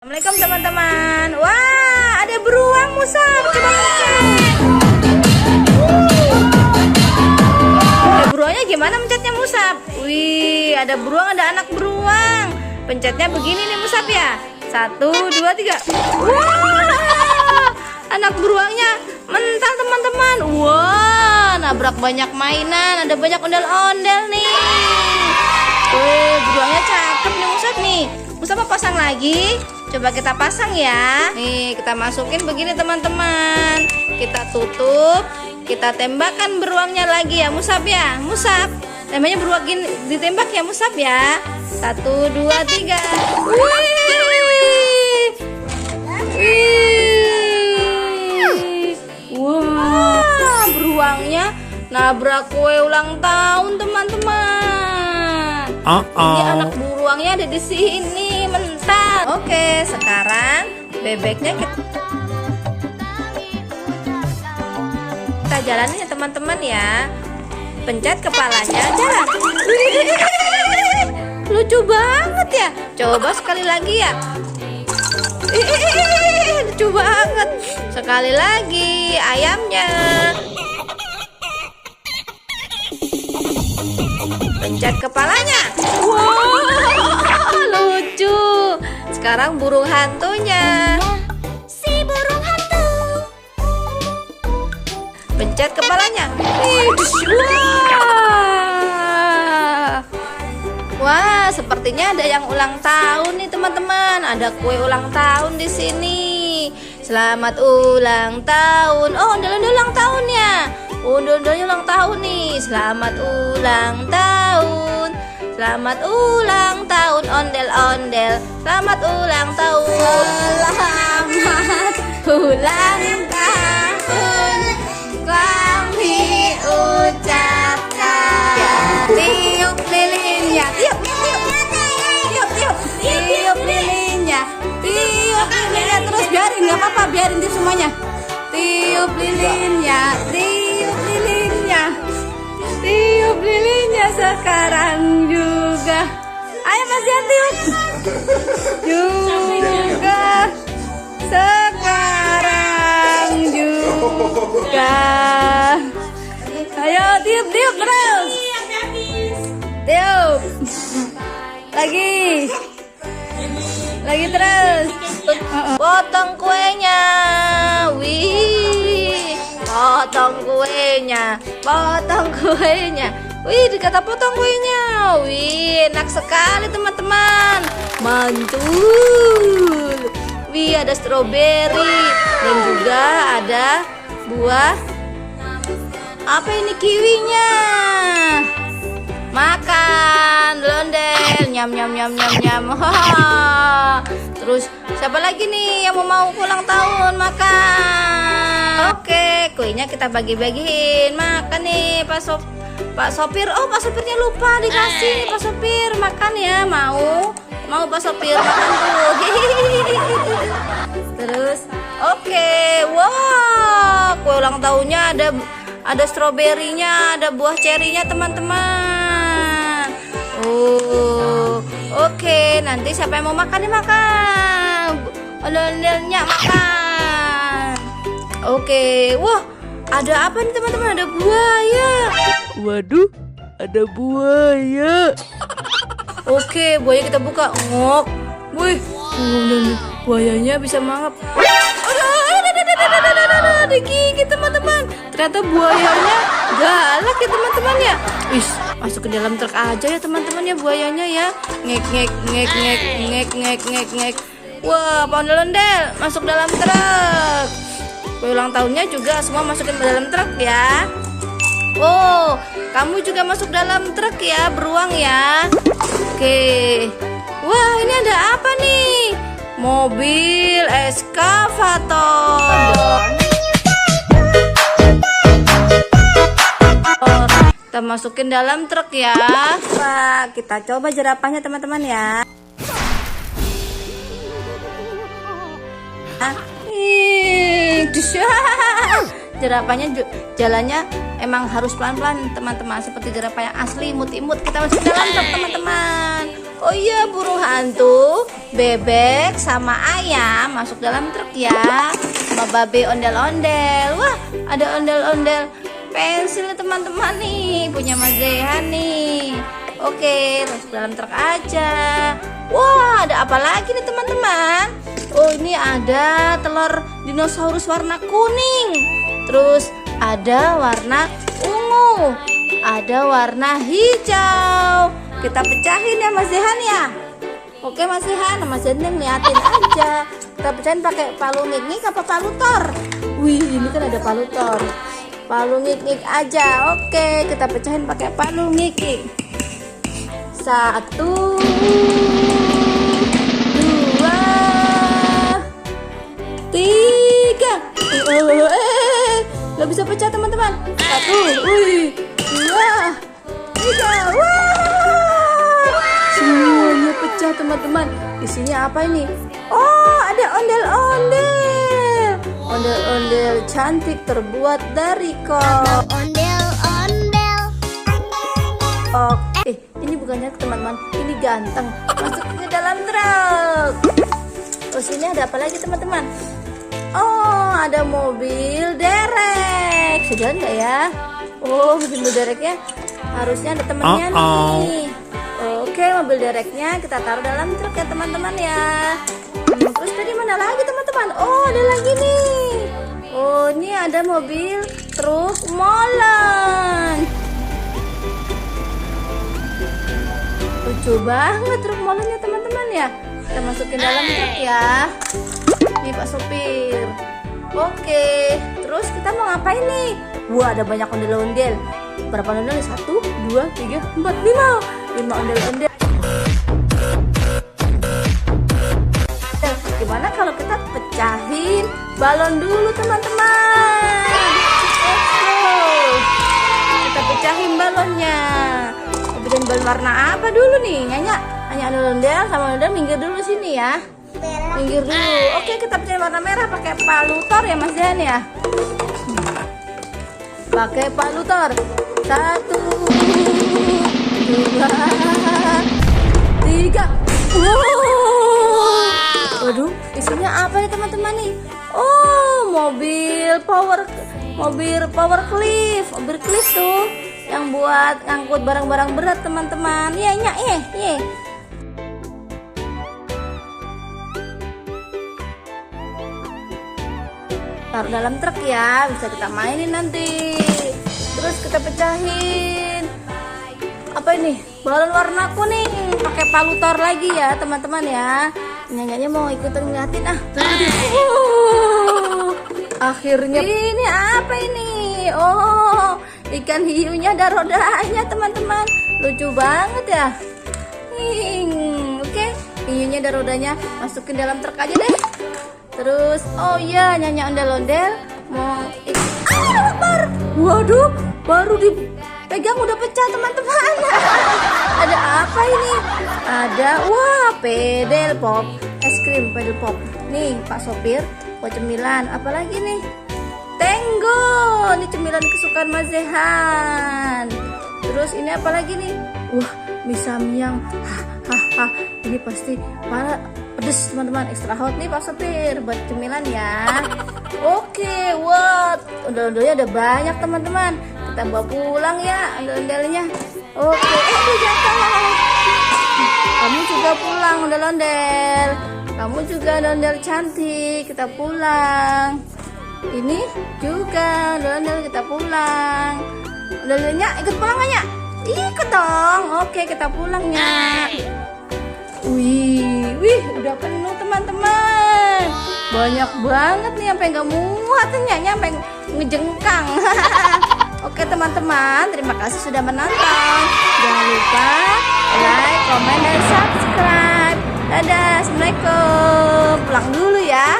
Assalamualaikum teman-teman. Wah, ada beruang Musab. Coba ngecek. Beruangnya gimana mencetnya Musab? Wih, ada beruang, ada anak beruang. Pencetnya begini nih Musab ya. 1, 2, 3. Wah, anak beruangnya mental teman-teman. Wah, nabrak banyak mainan. Ada banyak ondel-ondel nih. Wih, beruangnya cakep nih Musab nih. Musab mau pasang lagi? Coba kita pasang ya. Nih, kita masukin begini teman-teman. Kita tutup. Kita tembakkan beruangnya lagi ya Musab ya. Musab, namanya beruang ditembak ya Musab ya. 1, 2, 3. Wih. Wih. Wah, beruangnya nabrak kue ulang tahun teman-teman. Ini anak beruangnya ada di sini mental. Oke, sekarang bebeknya kita jalanin ya teman-teman ya. Pencet kepalanya, jalan. Lucu banget ya. Coba sekali lagi ya. Lucu banget. Sekali lagi ayamnya. Pencet kepalanya. Wow, lucu. Sekarang burung hantunya. Si burung hantu. Pencet kepalanya. Wah, sepertinya ada yang ulang tahun nih teman-teman. Ada kue ulang tahun di sini. Selamat ulang tahun. Oh, ondel-ondel ulang tahun ya. Ondel-ondelnya ulang tahun nih. Selamat ulang tahun. Selamat ulang tahun ondel-ondel. Selamat ulang tahun. Selamat ulang tahun. Kami ucapkan. Tiup lilinnya. Tiup, tiup. Tiup, tiup. Tiup lilinnya. Tiup lilinnya terus biarin, nggak apa-apa, biarin di semuanya. Tiup lilinnya. Tiup lilinnya. Tiup lilinnya sekarang juga. Ayo Mas Yan tiup. Juga. Sekarang juga. Ayo tiup tiup terus. Tiup. Lagi. Lagi terus. Potong kuenya. Wih. Potong kuenya. Potong kuenya. Wih, dikata potong kuenya. Wih, enak sekali teman-teman. Mantul. Wih, ada stroberi dan juga ada buah. Apa ini, kiwinya? Makan, londel, nyam nyam nyam nyam nyam. Terus siapa lagi nih yang mau ulang tahun makan? Oke, kuenya kita bagi-bagiin. Makan nih Pak Sopir. Oh, Pak Sopirnya lupa dikasih. Pak Sopir makan ya. Mau Pak Sopir makan tuh. Terus oke. Wah, kue ulang tahunnya ada stroberinya, ada buah cerinya teman-teman. Oh, oke. Nanti siapa yang mau makan nih makan. Ondel-ondelnya makan. Oke. Wah, ada apa nih teman-teman? Ada buaya. Waduh, ada buaya. Oke, buaya kita buka. Ngok. Wih, buayanya bisa mangap. Ada digigit teman-teman. Ternyata buayanya galak ya teman-teman ya. Wih, masuk ke dalam truk aja ya teman-teman ya buayanya ya. Ngek ngek ngek ngek ngek ngek ngek ngek. Wah, ondel-ondel masuk dalam truk. Kue ulang tahunnya juga semua masukin ke dalam truk ya. Oh, kamu juga masuk dalam truk ya, beruang ya. Oke. Wah, ini ada apa nih? Mobil eskavator. Kita masukin dalam truk ya. Wah, kita coba jerapahnya teman-teman ya. Jerapahnya jalannya emang harus pelan-pelan teman-teman, seperti jerapah yang asli imut-imut. Kita masuk dalam truk teman-teman. Oh iya, burung hantu, bebek, sama ayam masuk dalam truk ya. Sama babe ondel-ondel. Wah, ada ondel-ondel pensil nih teman-teman nih, punya Mas Zehan nih. Oke, masuk dalam truk aja. Wah, ada apa lagi nih teman-teman? Oh, ini ada telur dinosaurus warna kuning. Terus ada warna ungu. Ada warna hijau. Kita pecahin ya Mas Zehan ya. Oke Mas Zehan, Mas Zehan ngeliatin aja. Kita pecahin pakai palu ngik-ngik apa palu tor? Wih, ini kan ada palu tor. Palu ngik-ngik aja. Oke, kita pecahin pakai palu ngik-ngik. 1, 2, tiga. Gak bisa pecah teman-teman. 1, 2, 3. Semuanya pecah teman-teman. Isinya apa ini? Oh, ada ondel-ondel. Ondel-ondel cantik terbuat dari kol. Ondel-ondel. Oh, ini bukannya teman-teman, ini ganteng. Masuk ke dalam truk. Terus ini ada apa lagi teman-teman? Oh, ada mobil derek. Sudah enggak ya? Oh, mobil dereknya harusnya ada temennya nih. Oke, mobil dereknya kita taruh dalam truk ya teman-teman ya. Terus tadi mana lagi teman-teman? Oh, ada lagi nih. Oh, ini ada mobil truk molen. Lucu banget truk molennya teman-teman ya. Kita masukin dalam truk ya. Nih Pak Sopir. Oke, terus kita mau ngapain nih? Wah, ada banyak ondel-ondel. Berapa ondel? 1, 2, 3, 4, 5 ondel-ondel. Gimana kalau kita pecahin balon dulu teman-teman? Kita pecahin balonnya. Pecahin balon warna apa dulu nih? Nyanyi ondel-ondel sama ondel minggir dulu sini ya. Minggir dulu. Oke, kita pecahin warna merah pakai palu tor ya Mas Zehan ya. Pakai palu tor. 1, 2, 3. Waduh, isinya apa nih teman-teman nih? Oh, mobil power cliff. Mobil cliff tuh yang buat ngangkut barang-barang berat teman-teman. Ye. Taruh dalam truk ya, bisa kita mainin nanti. Terus kita pecahin apa ini? Balon warna kuning pakai palu tor lagi ya teman-teman ya. Nyanyinya mau ikutan ngeliatin akhirnya ini apa ini? Oh, ikan hiunya ada rodanya teman-teman. Lucu banget ya. Oke, hiunya ada rodanya. Masukin dalam truk aja deh. Terus, oh iya, nyanyi ondel-ondel mau waduh, baru dipegang udah pecah teman-teman. Ada apa ini? Ada, wah, pedel pop, es krim pedel pop. Nih Pak Sopir, buat cemilan. Apalagi nih? Tenggo, ini cemilan kesukaan Mas Zehan. Terus ini apa lagi nih? Wah, mie samyang. Ini pasti pedes teman-teman, ekstra hot nih Pak Sopir buat cemilan ya. Oke, wah, ondel-ondelnya ada banyak teman-teman. Kita bawa pulang ya ondel-ondelnya. Oke, jatuh. Kamu juga pulang ondel-ondel. Kamu juga ondel-ondel cantik. Kita pulang. Ini juga ondel-ondel, kita pulang. Ondel-ondelnya ikut pulang gak ya? Ikut dong. Oke, kita pulang ya. Wih, udah penuh teman-teman. Banyak banget nih, sampai nggak muat nih, sampai ngejengkang. Oke teman-teman, terima kasih sudah menonton. Jangan lupa like, komen, dan subscribe. Dadah, assalamualaikum. Pulang dulu ya.